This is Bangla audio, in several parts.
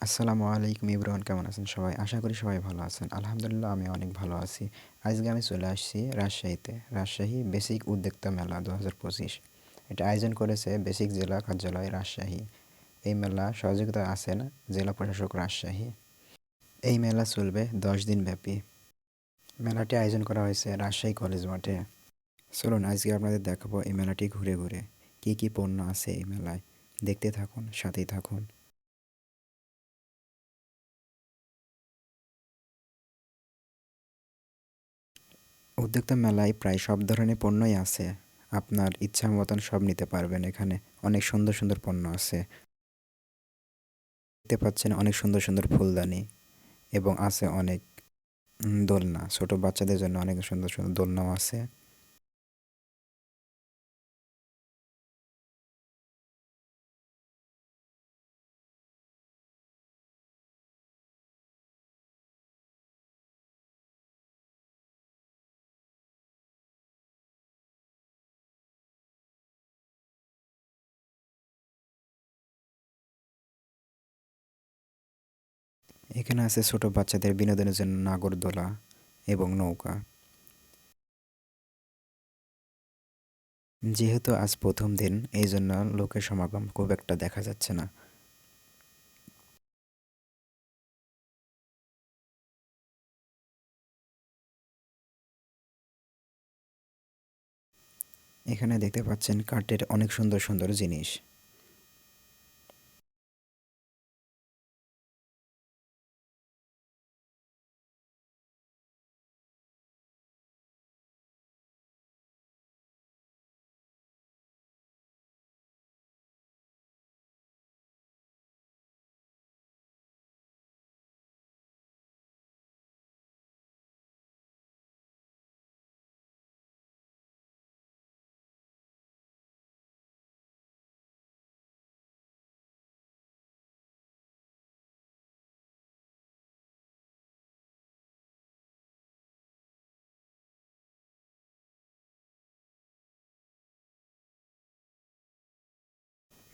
আসসালামু আলাইকুম ইব্রাহিম, কেমন আছেন সবাই? আশা করি সবাই ভালো আছেন। আলহামদুলিল্লাহ আমি অনেক ভালো আছি। আজকে আমি চলে আসছি রাজশাহীতে। রাজশাহী বেসিক উদ্যোক্তা মেলা ২০২৫। এটা আয়োজন করেছে বেসিক জেলা কার্যালয় রাজশাহী। এই মেলা সহযোগিতা আছেন জেলা প্রশাসক রাজশাহী। এই মেলা চলবে ১০ দিন ব্যাপী। মেলাটি আয়োজন করা হয়েছে রাজশাহী কলেজ মাঠে। চলুন আজকে আপনাদের দেখাবো এই মেলাটি ঘুরে ঘুরে কি কি পণ্য আছে এই মেলায়। দেখতে থাকুন, সাথেই থাকুন। উদ্যোক্তা মেলায় প্রায় সব ধরনের পণ্যই আছে। আপনার ইচ্ছা মতন সব নিতে পারবেন এখানে। অনেক সুন্দর সুন্দর পণ্য আছে। দেখতে পাচ্ছেন অনেক সুন্দর সুন্দর ফুলদানি এবং আছে অনেক দোলনা। ছোট বাচ্চাদের জন্য অনেক সুন্দর সুন্দর দোলনাও আছে। এখানে আছে ছোট বাচ্চাদের বিনোদনের জন্য নাগরদোলা এবং নৌকা। যেহেতু আজ প্রথম দিন, এই জন্য লোকের সমাগম খুব একটা দেখা যাচ্ছে না। এখানে দেখতে পাচ্ছেন কাঠের অনেক সুন্দর সুন্দর জিনিস।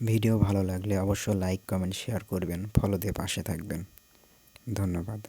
ভিডিও ভালো লাগলে অবশ্যই লাইক, কমেন্ট, শেয়ার করবেন। ফলো দিয়ে পাশে থাকবেন। ধন্যবাদ।